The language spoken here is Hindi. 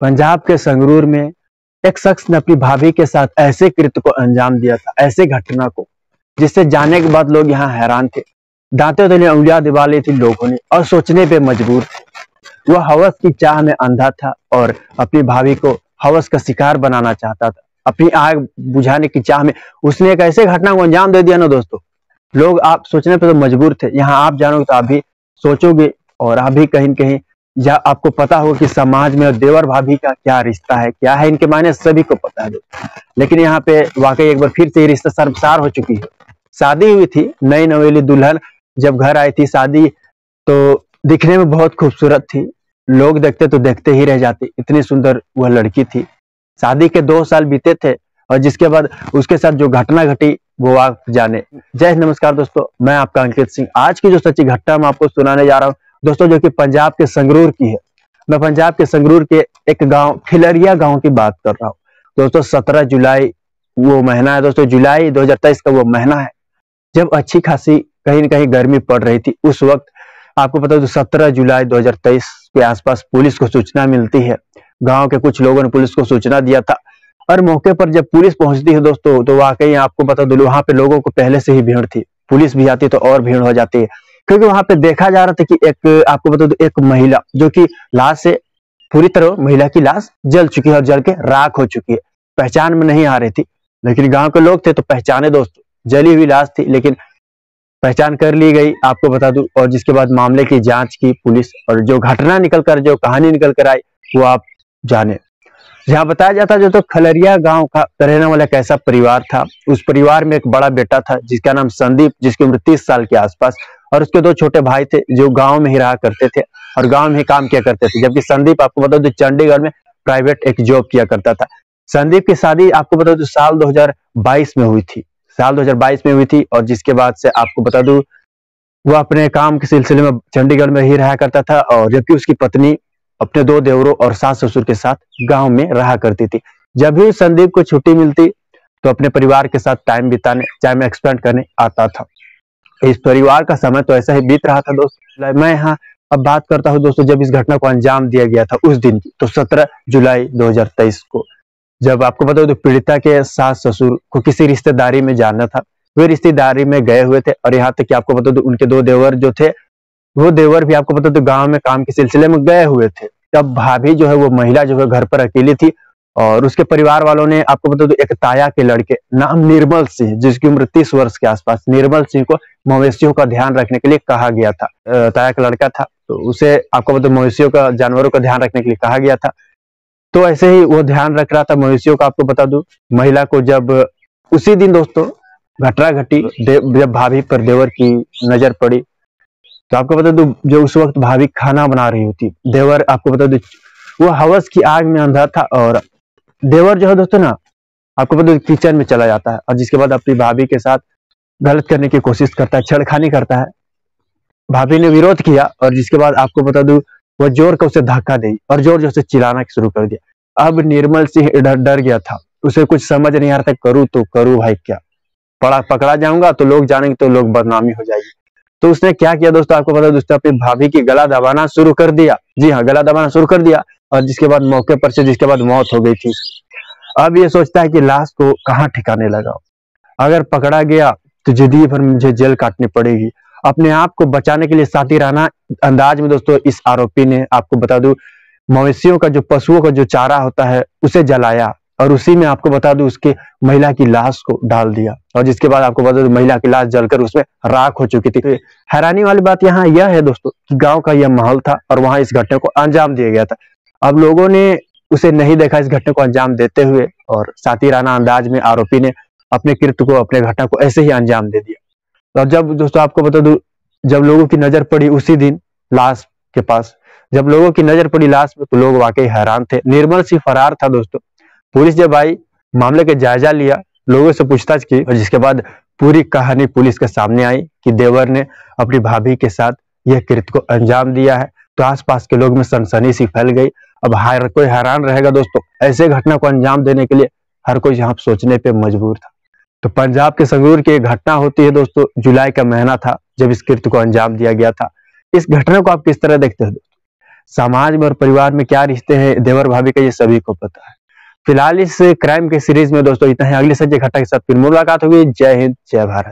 पंजाब के संगरूर में एक शख्स ने अपनी भाभी के साथ ऐसे कृत्य को अंजाम दिया था, ऐसे घटना को, जिससे जानने के बाद लोग यहाँ हैरान थे। दांतों तले उंगलियां दबा ली थी लोगों ने और सोचने पे मजबूर थे। वह हवस की चाह में अंधा था और अपनी भाभी को हवस का शिकार बनाना चाहता था। अपनी आग बुझाने की चाह में उसने एक ऐसे घटना को अंजाम दे दिया ना दोस्तों, लोग आप सोचने पे तो मजबूर थे। यहाँ आप जानोगे तो आप भी सोचोगे और आप भी कहीं न कहीं या आपको पता होगा कि समाज में देवर भाभी का क्या रिश्ता है, क्या है इनके मायने, सभी को पता है। लेकिन यहाँ पे वाकई एक बार फिर से ये रिश्ता शर्मसार हो चुकी है। शादी हुई थी, नई नवेली दुल्हन जब घर आई थी शादी, तो दिखने में बहुत खूबसूरत थी। लोग देखते तो देखते ही रह जाते, इतनी सुंदर वह लड़की थी। शादी के 2 साल बीते थे और जिसके बाद उसके साथ जो घटना घटी वो आप जाने। जय नमस्कार दोस्तों, मैं आपका अंकित सिंह। आज की जो सच्ची घटना मैं आपको सुनाने जा रहा हूँ दोस्तों, जो कि पंजाब के संगरूर की है। मैं पंजाब के संगरूर के एक गांव खिलरिया गांव की बात कर रहा हूँ दोस्तों। 17 जुलाई वो महीना है दोस्तों, जुलाई 2023 का वो महीना है जब अच्छी खासी कहीं न कहीं गर्मी पड़ रही थी। उस वक्त आपको पता है 17 जुलाई 2023 के आसपास पुलिस को सूचना मिलती है। गांव के कुछ लोगों ने पुलिस को सूचना दिया था और मौके पर जब पुलिस पहुंचती है दोस्तों, तो वाकई आपको बता दो वहां पे लोगों को पहले से ही भीड़ थी। पुलिस भी आती तो और भीड़ हो जाती है, क्योंकि वहां पे देखा जा रहा था कि एक आपको बता दो एक महिला जो कि लाश से पूरी तरह महिला की लाश जल चुकी है और जल के राख हो चुकी है। पहचान में नहीं आ रही थी, लेकिन गांव के लोग थे तो पहचाने दोस्तों। जली हुई लाश थी लेकिन पहचान कर ली गई, आपको बता दूं। और जिसके बाद मामले की जांच की पुलिस और जो घटना निकल कर, जो कहानी निकल कर आई वो आप जाने। यहाँ बताया जाता जो तो खलरिया गांव का रहने वाला एक ऐसा परिवार था। उस परिवार में एक बड़ा बेटा था जिसका नाम संदीप, जिसकी उम्र 30 साल के आसपास, और उसके 2 छोटे भाई थे जो गांव में ही रहा करते थे और गांव में ही काम किया करते थे। जबकि संदीप आपको बता दो चंडीगढ़ में प्राइवेट एक जॉब किया करता था। संदीप की शादी आपको बता दो साल 2022 में हुई थी, साल 2022 में हुई थी। और जिसके बाद से आपको बता दूं वो अपने काम के सिलसिले में चंडीगढ़ में ही रहा करता था, और जबकि उसकी पत्नी अपने 2 देवरों और सास ससुर के साथ गांव में रहा करती थी। जब भी संदीप को छुट्टी मिलती तो अपने परिवार के साथ टाइम बिताने, टाइम एक्सपेंड करने आता था। इस परिवार का समय तो ऐसा ही बीत रहा था दोस्तों। मैं यहाँ अब बात करता हूँ दोस्तों जब इस घटना को अंजाम दिया गया था उस दिन की, तो 17 जुलाई 2023 को, जब आपको बता दो पीड़िता के सास ससुर को किसी रिश्तेदारी में जाना था। वे रिश्तेदारी में गए हुए थे और यहाँ तक कि आपको बता दो उनके 2 देवर जो थे, वो देवर भी आपको पता तो गांव में काम के सिलसिले में गए हुए थे। तब भाभी जो है वो महिला जो है घर पर अकेली थी, और उसके परिवार वालों ने आपको बता दो एक ताया के लड़के नाम निर्मल सिंह, जिसकी उम्र 30 वर्ष के आसपास, निर्मल सिंह को मवेशियों का ध्यान रखने के लिए कहा गया था। ताया का लड़का था तो उसे आपको बता मवेशियों का, जानवरों का ध्यान रखने के लिए कहा गया था। तो ऐसे ही वो ध्यान रख रहा था मवेशियों का। आपको बता दूं महिला को जब उसी दिन दोस्तों घटना घटी, जब भाभी पर देवर की नजर पड़ी, तो आपको बता दूं जो उस वक्त भाभी खाना बना रही होती, देवर आपको बता दूं वो हवस की आग में अंधा था। और देवर जो है दोस्तों ना आपको बता दूं किचन में चला जाता है और जिसके बाद अपनी भाभी के साथ गलत करने की कोशिश करता है, छेड़खानी करता है। भाभी ने विरोध किया और जिसके बाद आपको बता दूं वो जोर का उसे धक्का दी और जोर जोर से चिल्लाना शुरू कर दिया। अब निर्मल सिंह डर गया था, उसे कुछ समझ नहीं आ रहा था, करूँ तो करूँ भाई क्या, पकड़ा जाऊंगा तो लोग जानेंगे तो लोग बदनामी हो जाएगी। तो उसने क्या किया दोस्तों, आपको पता दोस्तों अपनी भाभी की गला दबाना शुरू कर दिया। जी हाँ, गला दबाना शुरू कर दिया और जिसके बाद मौके पर से जिसके बाद मौत हो गई थी। अब ये सोचता है कि लाश को कहाँ ठिकाने लगाओ, अगर पकड़ा गया तो जिंदगी भर मुझे जेल काटनी पड़ेगी। अपने आप को बचाने के लिए सातिराना अंदाज में दोस्तों इस आरोपी ने आपको बता दूं मवेशियों का, जो पशुओं का जो चारा होता है उसे जलाया और उसी में आपको बता दूं उसके महिला की लाश को डाल दिया। और जिसके बाद आपको बता दूं महिला की लाश जलकर उसमें राख हो चुकी थी। हैरानी वाली बात यहाँ यह है दोस्तों कि गांव का यह माहौल था और वहां इस घटना को अंजाम दिया गया था। अब लोगों ने उसे नहीं देखा इस घटना को अंजाम देते हुए, और सातिराना अंदाज में आरोपी ने अपने कृत्य को, अपने घटना को ऐसे ही अंजाम दे दिया। और जब दोस्तों आपको बता दूं जब लोगों की नजर पड़ी उसी दिन लाश के पास, जब लोगों की नजर पड़ी लाश में, तो लोग वाकई हैरान थे। निर्मल सिंह फरार था दोस्तों। पुलिस जब आई, मामले का जायजा लिया, लोगों से पूछताछ की और जिसके बाद पूरी कहानी पुलिस के सामने आई कि देवर ने अपनी भाभी के साथ यह कृत्य को अंजाम दिया है। तो आसपास के लोग में सनसनी सी फैल गई। अब हर कोई हैरान रहेगा दोस्तों, ऐसे घटना को अंजाम देने के लिए हर कोई यहाँ सोचने पे मजबूर था। तो पंजाब के संगरूर की एक घटना होती है दोस्तों, जुलाई का महीना था जब इस कृत्य को अंजाम दिया गया था। इस घटना को आप किस तरह देखते हो? समाज में और परिवार में क्या रिश्ते हैं देवर भाभी का, ये सभी को पता है। फिलहाल इस क्राइम के सीरीज में दोस्तों इतना ही। अगली सच्ची घटना के साथ फिर मुलाकात होगी। जय हिंद, जय भारत।